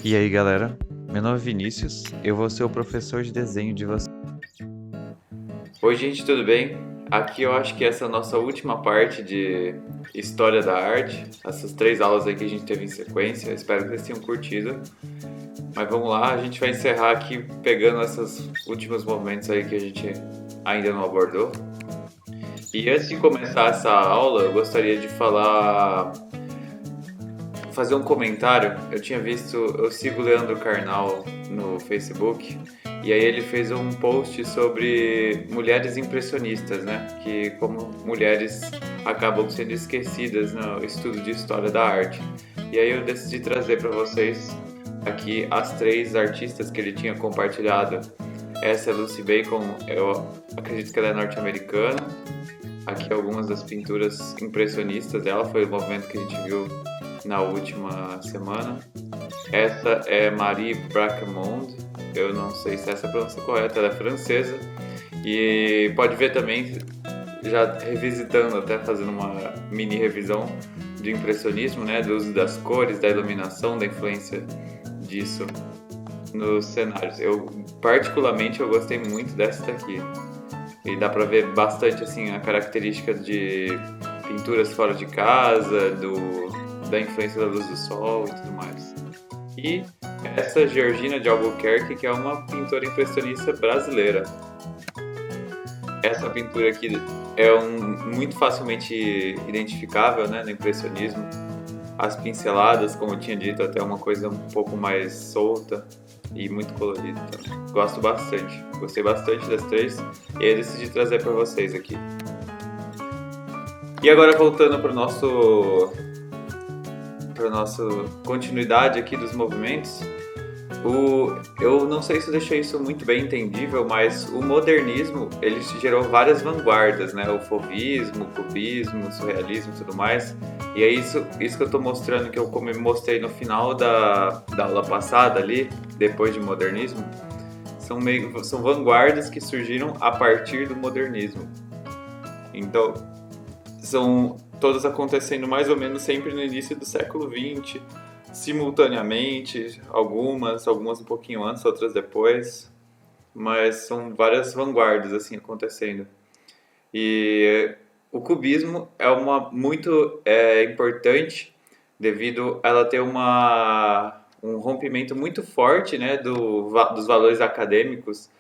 E aí, galera? Meu nome é Vinícius, eu vou ser o professor de desenho de vocês. Oi, gente, tudo bem? Aqui eu acho que essa é a nossa última parte de História da Arte, essas 3 aulas aí que a gente teve em sequência. Espero que vocês tenham curtido. Mas vamos lá, a gente vai encerrar aqui pegando esses últimos momentos aí que a gente ainda não abordou. E antes de começar essa aula, eu gostaria de fazer um comentário. Eu sigo o Leandro Carnal no Facebook, e aí ele fez um post sobre mulheres impressionistas, né? Que como mulheres acabam sendo esquecidas no estudo de história da arte. E aí eu decidi trazer para vocês aqui as 3 artistas que ele tinha compartilhado. Essa é Lucy Bacon, eu acredito que ela é norte-americana. Aqui algumas das pinturas impressionistas dela, foi o movimento que a gente viu na última semana. Essa é Marie Bracquemond, eu não sei se essa é a pronúncia correta, ela é francesa. E pode ver também, já revisitando, até fazendo uma mini revisão do impressionismo, né, do uso das cores, da iluminação, da influência disso nos cenários. Particularmente, eu gostei muito dessa daqui. E dá pra ver bastante assim a característica de pinturas fora de casa, da influência da luz do sol e tudo mais. E essa Georgina de Albuquerque, que é uma pintora impressionista brasileira. Essa pintura aqui é muito facilmente identificável, né, no impressionismo. As pinceladas, como eu tinha dito, até uma coisa um pouco mais solta e muito colorida também. Gosto bastante, gostei bastante das 3 e aí decidi trazer para vocês aqui. E agora voltando para nossa continuidade aqui dos movimentos, eu não sei se eu deixei isso muito bem entendível, mas o modernismo ele gerou várias vanguardas, né? O fauvismo, o cubismo, o surrealismo e tudo mais. E é isso que eu estou mostrando, que eu mostrei no final da aula passada ali, depois de modernismo, são vanguardas que surgiram a partir do modernismo. Então, são todas acontecendo mais ou menos sempre no início do século XX, simultaneamente, algumas um pouquinho antes, outras depois, mas são várias vanguardas assim acontecendo. E o cubismo é muito importante devido a ela ter um rompimento muito forte, né, dos valores acadêmicos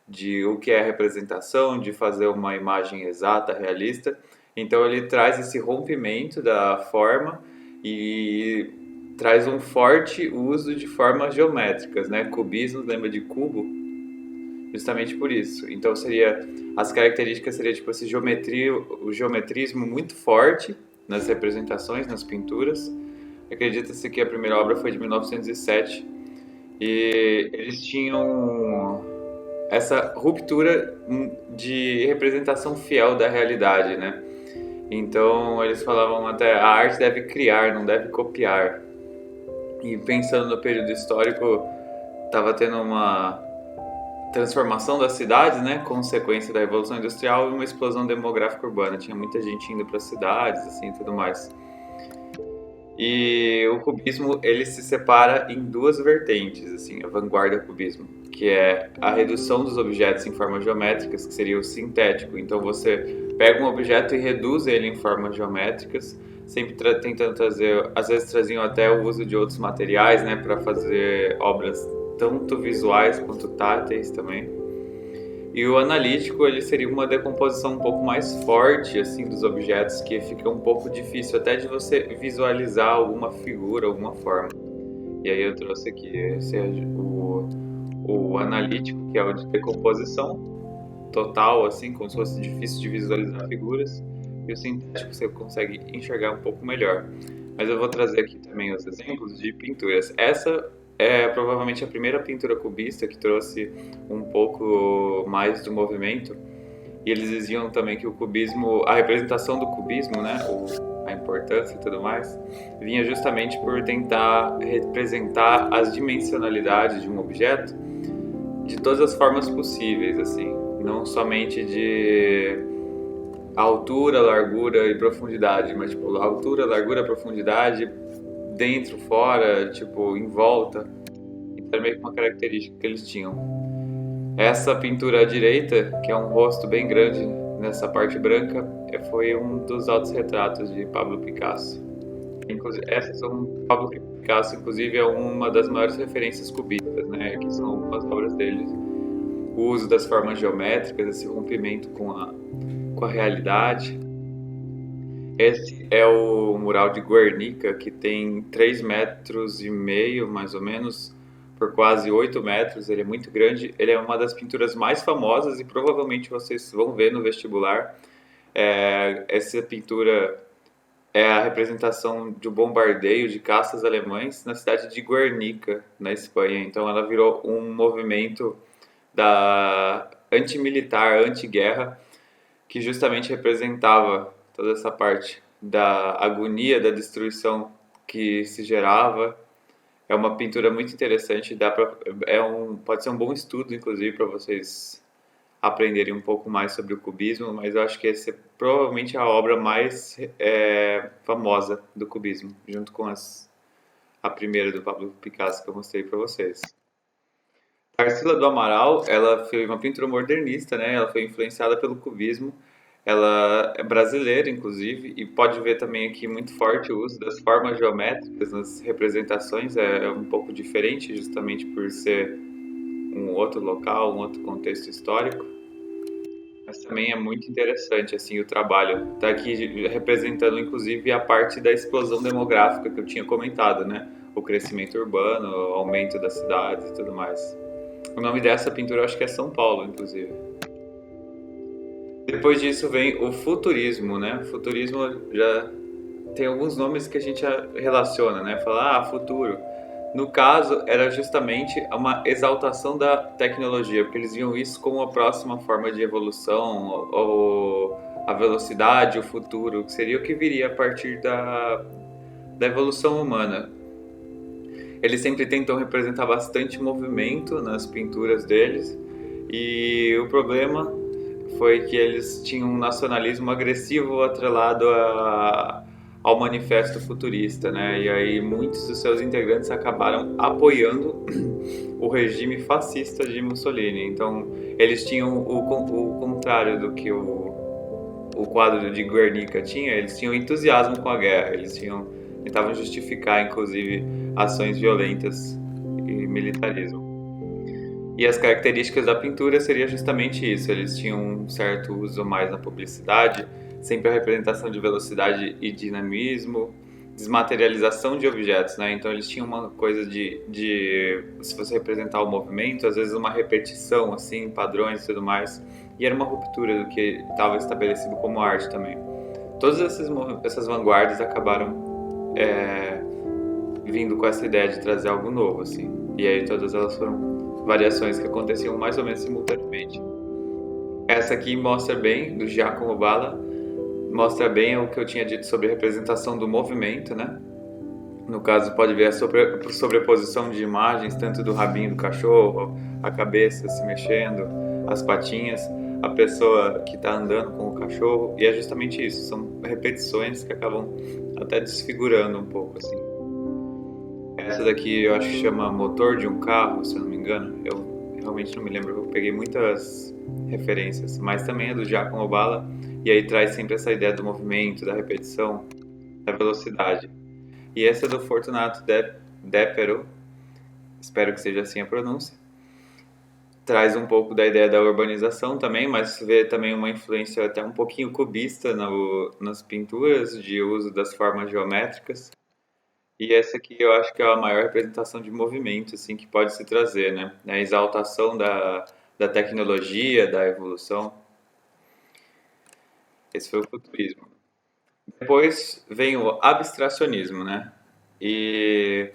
de o que é representação, de fazer uma imagem exata, realista. Então ele traz esse rompimento da forma e traz um forte uso de formas geométricas, né? Cubismo lembra de cubo, justamente por isso. Então as características seriam tipo o geometrismo muito forte nas representações, nas pinturas. Acredita-se que a primeira obra foi de 1907 e eles tinham essa ruptura de representação fiel da realidade, né? Então eles falavam até a arte deve criar, não deve copiar. E pensando no período histórico, estava tendo uma transformação das cidades, né, consequência da Revolução Industrial e uma explosão demográfica urbana. Tinha muita gente indo para as cidades, assim, tudo mais. E o cubismo, ele se separa em 2 vertentes, assim, a vanguarda cubismo, que é a redução dos objetos em formas geométricas, que seria o sintético. Então você pega um objeto e reduz ele em formas geométricas, sempre tentando trazer, às vezes traziam até o uso de outros materiais, né, para fazer obras tanto visuais quanto táteis também. E o analítico, ele seria uma decomposição um pouco mais forte assim dos objetos, que fica um pouco difícil até de você visualizar alguma figura, alguma forma. E aí eu trouxe aqui o analítico, que é o de decomposição total, assim, como se fosse difícil de visualizar figuras, e o sintético você consegue enxergar um pouco melhor. Mas eu vou trazer aqui também os exemplos de pinturas. Essa é provavelmente a primeira pintura cubista que trouxe um pouco mais do movimento. E eles diziam também que o cubismo, a representação do cubismo, né, a importância e tudo mais, vinha justamente por tentar representar as dimensionalidades de um objeto de todas as formas possíveis, assim, não somente de altura, largura e profundidade, mas tipo altura, largura, profundidade dentro, fora, tipo, em volta. Então é meio que uma característica que eles tinham. Essa pintura à direita, que é um rosto bem grande nessa parte branca, foi um dos autorretratos de Pablo Picasso. Essas são Pablo Picasso, inclusive, é uma das maiores referências cubistas, né? Que são algumas obras dele. O uso das formas geométricas, esse rompimento com a realidade. Esse é o mural de Guernica, que tem 3,5 metros, mais ou menos, por quase 8 metros. Ele é muito grande. Ele é uma das pinturas mais famosas e provavelmente vocês vão ver no vestibular. Essa pintura é a representação de um bombardeio de caças alemães na cidade de Guernica, na Espanha. Então ela virou um movimento da antimilitar, anti-guerra, que justamente representava toda essa parte da agonia, da destruição que se gerava. É uma pintura muito interessante, pode ser um bom estudo, inclusive, para vocês aprenderem um pouco mais sobre o cubismo, mas eu acho que essa é provavelmente a obra mais famosa do cubismo, junto com a primeira do Pablo Picasso que eu mostrei para vocês. Tarsila do Amaral, ela foi uma pintura modernista, né? Ela foi influenciada pelo cubismo. Ela é brasileira, inclusive, e pode ver também aqui muito forte o uso das formas geométricas nas representações. É um pouco diferente, justamente por ser um outro local, um outro contexto histórico. Mas também é muito interessante assim o trabalho. Está aqui representando, inclusive, a parte da explosão demográfica que eu tinha comentado, né? O crescimento urbano, o aumento das cidades e tudo mais. O nome dessa pintura eu acho que é São Paulo, inclusive. Depois disso vem o futurismo, né? O futurismo já tem alguns nomes que a gente já relaciona, né? Fala, futuro. No caso, era justamente uma exaltação da tecnologia, porque eles viam isso como a próxima forma de evolução, ou a velocidade, o futuro, que seria o que viria a partir da evolução humana. Eles sempre tentam representar bastante movimento nas pinturas deles, e o problema foi que eles tinham um nacionalismo agressivo atrelado ao manifesto futurista, né? E aí muitos dos seus integrantes acabaram apoiando o regime fascista de Mussolini. Então eles tinham o contrário do que o quadro de Guernica tinha. Eles tinham entusiasmo com a guerra. Eles tentavam justificar, inclusive, ações violentas e militarismo. E as características da pintura seria justamente isso. Eles tinham um certo uso mais na publicidade, sempre a representação de velocidade e dinamismo, desmaterialização de objetos, né? Então eles tinham uma coisa se você representar o movimento, às vezes uma repetição, assim, padrões e tudo mais. E era uma ruptura do que estava estabelecido como arte também. Todas essas vanguardas acabaram vindo com essa ideia de trazer algo novo, assim. E aí todas elas foram variações que aconteciam mais ou menos simultaneamente. Essa aqui mostra bem, do Giacomo Balla, mostra bem o que eu tinha dito sobre a representação do movimento, né? No caso, pode ver a sobreposição de imagens, tanto do rabinho do cachorro, a cabeça se mexendo, as patinhas, a pessoa que está andando com o cachorro, e é justamente isso, são repetições que acabam até desfigurando um pouco, assim. Essa daqui eu acho que chama Motor de um Carro, se eu não me engano. Eu realmente não me lembro, eu peguei muitas referências. Mas também é do Giacomo Balla, e aí traz sempre essa ideia do movimento, da repetição, da velocidade. E essa é do Fortunato Depero, espero que seja assim a pronúncia. Traz um pouco da ideia da urbanização também, mas vê também uma influência até um pouquinho cubista nas pinturas, de uso das formas geométricas. E essa aqui eu acho que é a maior representação de movimento assim, que pode se trazer, né? A exaltação da tecnologia, da evolução. Esse foi o futurismo. Depois vem o abstracionismo, né? E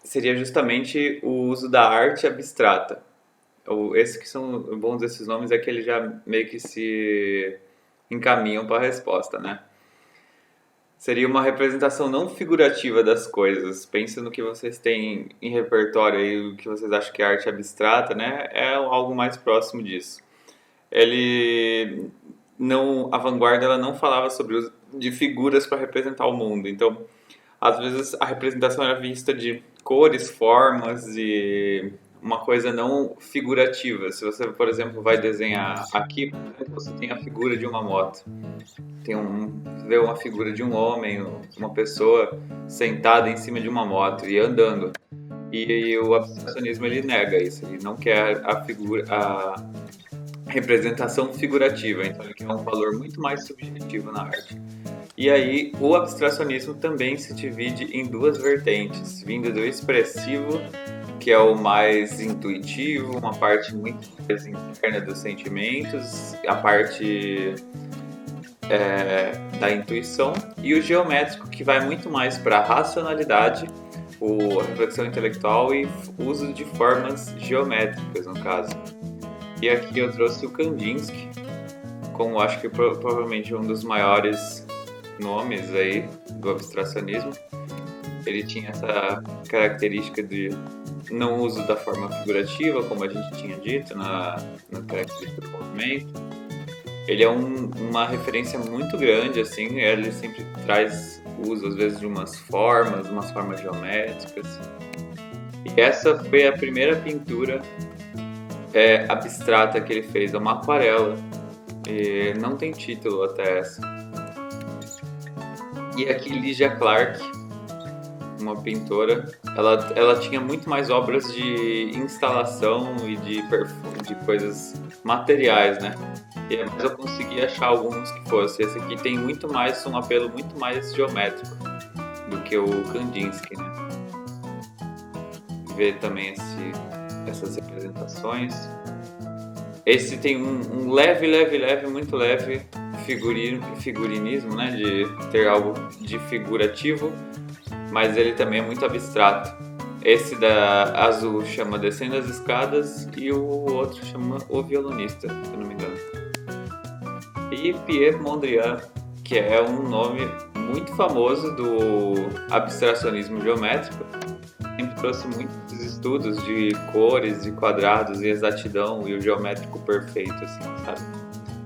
seria justamente o uso da arte abstrata. Esses que são bons desses nomes é que eles já meio que se encaminham para a resposta, né? Seria uma representação não figurativa das coisas. Pensa no que vocês têm em repertório aí, o que vocês acham que é arte abstrata, né? É algo mais próximo disso. A vanguarda ela não falava sobre o uso de figuras para representar o mundo. Então, às vezes a representação era vista de cores, formas e uma coisa não figurativa. Se você, por exemplo, vai desenhar aqui, você tem a figura de uma moto. Você vê uma figura de um homem, uma pessoa sentada em cima de uma moto e andando. E o abstracionismo ele nega isso, ele não quer a representação figurativa, então ele quer um valor muito mais subjetivo na arte. E aí o abstracionismo também se divide em duas vertentes, vindo do expressivo, que é o mais intuitivo, uma parte muito mais interna dos sentimentos, a parte da intuição, e o geométrico, que vai muito mais para a racionalidade, a reflexão intelectual e uso de formas geométricas, no caso. E aqui eu trouxe o Kandinsky, como acho que provavelmente um dos maiores nomes aí do abstracionismo. Ele tinha essa característica de não uso da forma figurativa, como a gente tinha dito na característica do movimento. Ele é uma referência muito grande, assim, ele sempre traz uso, às vezes, de umas formas geométricas. E essa foi a primeira pintura abstrata que ele fez, é uma aquarela, e não tem título até essa. E aqui Lygia Clark, uma pintora, ela tinha muito mais obras de instalação e de perfume, de coisas materiais, né? Mas eu consegui achar alguns que fossem. Esse aqui tem muito mais um apelo muito mais geométrico do que o Kandinsky, né? Ver também essas representações. Esse tem um leve, muito leve figurinismo, né? De ter algo de figurativo, mas ele também é muito abstrato. Esse da azul chama Descendo as Escadas e o outro chama O Violonista, se eu não me engano. E Pierre Mondrian, que é um nome muito famoso do abstracionismo geométrico, sempre trouxe muitos estudos de cores, de quadrados e exatidão e o geométrico perfeito, assim, sabe?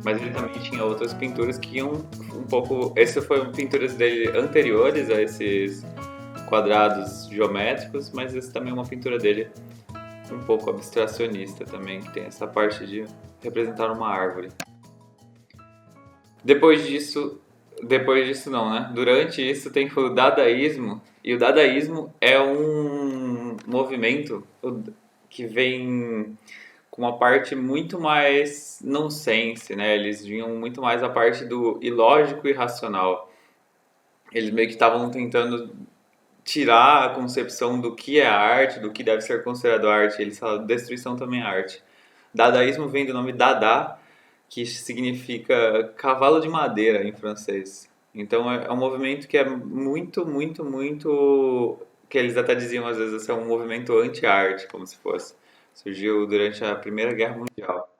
Mas ele também tinha outras pinturas que iam um pouco... Essas foram pinturas dele anteriores a esses quadrados geométricos, mas essa também é uma pintura dele um pouco abstracionista também, que tem essa parte de representar uma árvore. Depois disso não, né? Durante isso tem o dadaísmo, e o dadaísmo é um movimento que vem com uma parte muito mais nonsense, né? Eles vinham muito mais a parte do ilógico e racional. Eles meio que estavam tentando tirar a concepção do que é arte, do que deve ser considerado arte. Eles falam destruição também é arte. Dadaísmo vem do nome Dada, que significa cavalo de madeira em francês. Então é um movimento que é muito, que eles até diziam às vezes assim, é um movimento anti-arte, como se fosse. Surgiu durante a Primeira Guerra Mundial.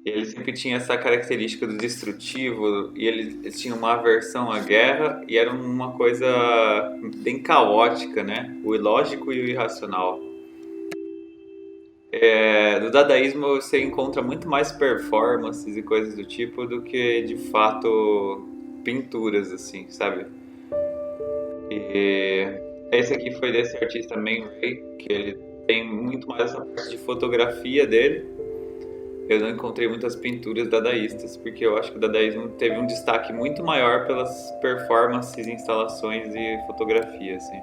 E ele sempre tinha essa característica do destrutivo, e eles tinham uma aversão à guerra, e era uma coisa bem caótica, né? O ilógico e o irracional. No dadaísmo você encontra muito mais performances e coisas do tipo do que de fato pinturas, assim, sabe? E esse aqui foi desse artista Man Ray, que ele tem muito mais essa parte de fotografia dele. Eu não encontrei muitas pinturas dadaístas, porque eu acho que o dadaísmo teve um destaque muito maior pelas performances, instalações e fotografia, assim.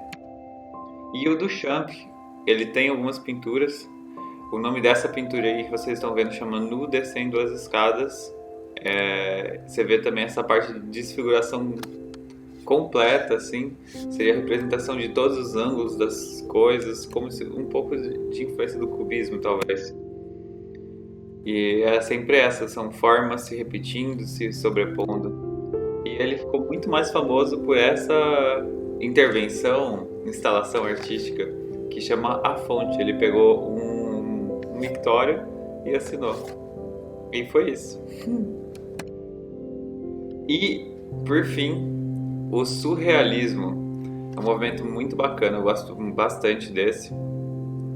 E o Duchamp, ele tem algumas pinturas. O nome dessa pintura aí que vocês estão vendo chama Nu Descendo as Escadas. Você vê também essa parte de desfiguração completa, assim. Seria a representação de todos os ângulos das coisas, como se um pouco de influência do cubismo, talvez. E é sempre são formas se repetindo, se sobrepondo. E ele ficou muito mais famoso por essa instalação artística, que chama A Fonte. Ele pegou um mictório e assinou. E foi isso. E, por fim, o surrealismo. É um movimento muito bacana, eu gosto bastante desse.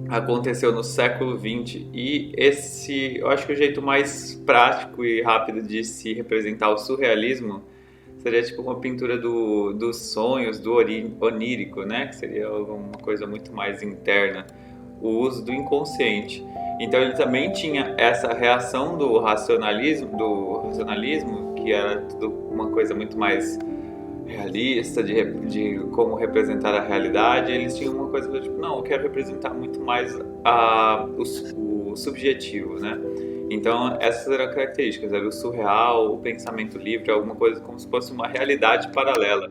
Aconteceu no século XX e eu acho que o jeito mais prático e rápido de se representar o surrealismo seria tipo uma pintura dos sonhos, do onírico, né? Que seria alguma coisa muito mais interna, o uso do inconsciente. Então ele também tinha essa reação do racionalismo, que era tudo uma coisa muito mais realista de como representar a realidade. Eles tinham uma coisa do tipo, não, eu quero representar muito mais o subjetivo, né? Então essas eram características, era o surreal, o pensamento livre, alguma coisa como se fosse uma realidade paralela.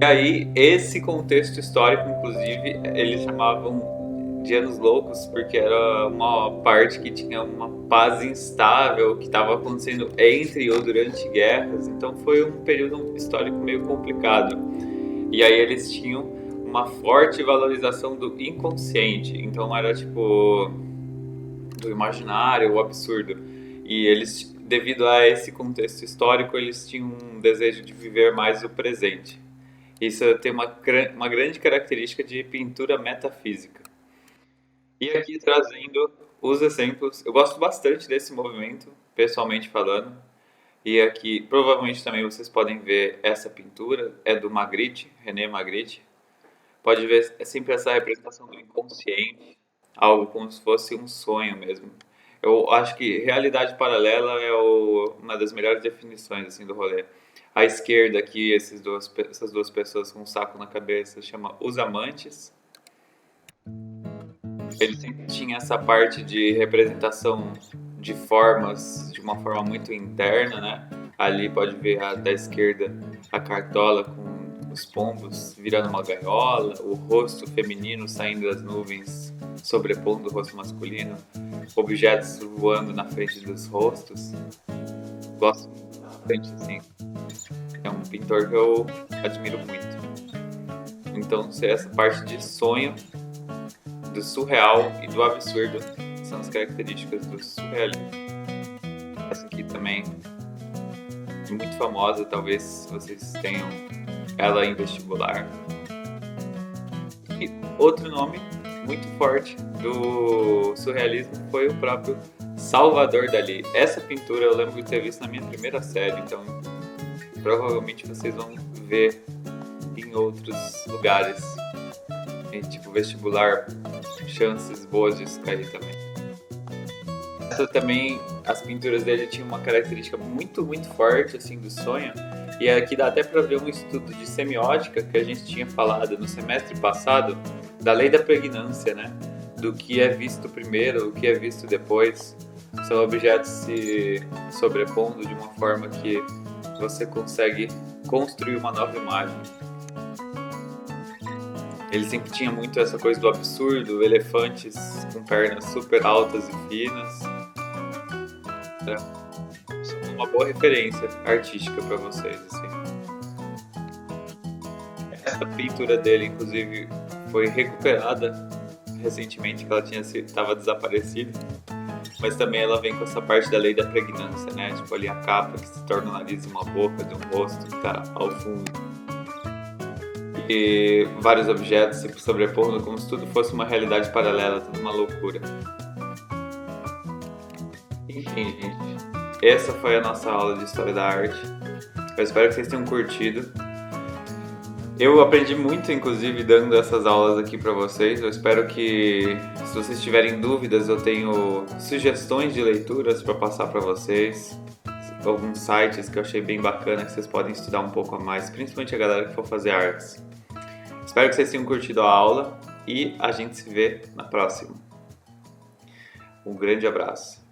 E aí, esse contexto histórico, inclusive, eles chamavam de Anos Loucos, porque era uma parte que tinha uma paz instável que estava acontecendo entre ou durante guerras, então foi um período histórico meio complicado. E aí eles tinham uma forte valorização do inconsciente, então era tipo do imaginário, o absurdo. E eles, devido a esse contexto histórico, eles tinham um desejo de viver mais o presente. Isso tem uma grande característica de pintura metafísica. E aqui trazendo os exemplos, eu gosto bastante desse movimento, pessoalmente falando. E aqui provavelmente também vocês podem ver essa pintura, é do Magritte, René Magritte. Pode ver, é sempre essa representação do inconsciente, algo como se fosse um sonho mesmo. Eu acho que realidade paralela é uma das melhores definições assim do rolê. À esquerda aqui, essas duas pessoas com um saco na cabeça, chama Os Amantes. Ele sempre tinha essa parte de representação de formas, de uma forma muito interna, né? Ali pode ver da esquerda a cartola com os pombos virando uma gaiola, o rosto feminino saindo das nuvens, sobrepondo o rosto masculino, objetos voando na frente dos rostos. Gosto bastante, assim. É um pintor que eu admiro muito. Então, essa parte de sonho, do surreal e do absurdo são as características do surrealismo. Essa aqui também é muito famosa, talvez vocês tenham ela em vestibular. E outro nome muito forte do surrealismo foi o próprio Salvador Dalí. Essa pintura eu lembro de ter visto na minha primeira série, então provavelmente vocês vão ver em outros lugares. E, tipo, vestibular, chances boas disso cair também. Essa também, as pinturas dele tinham uma característica muito, muito forte, assim, do sonho. E aqui dá até para ver um estudo de semiótica que a gente tinha falado no semestre passado, da lei da pregnância, né? Do que é visto primeiro, o que é visto depois. São objetos se sobrepondo de uma forma que você consegue construir uma nova imagem. Ele sempre tinha muito essa coisa do absurdo, elefantes com pernas super altas e finas. É uma boa referência artística para vocês, assim. Essa pintura dele, inclusive, foi recuperada recentemente, que ela estava desaparecida. Mas também ela vem com essa parte da lei da pregnância, né? Tipo ali a capa que se torna um nariz e uma boca de um rosto que tá ao fundo. E vários objetos se sobrepondo como se tudo fosse uma realidade paralela, tudo uma loucura. Enfim, gente, essa foi a nossa aula de História da Arte. Eu espero que vocês tenham curtido. Eu aprendi muito, inclusive, dando essas aulas aqui para vocês. Eu espero que, se vocês tiverem dúvidas, eu tenho sugestões de leituras para passar para vocês. Alguns sites que eu achei bem bacana que vocês podem estudar um pouco a mais, principalmente a galera que for fazer artes. Espero que vocês tenham curtido a aula e a gente se vê na próxima. Um grande abraço.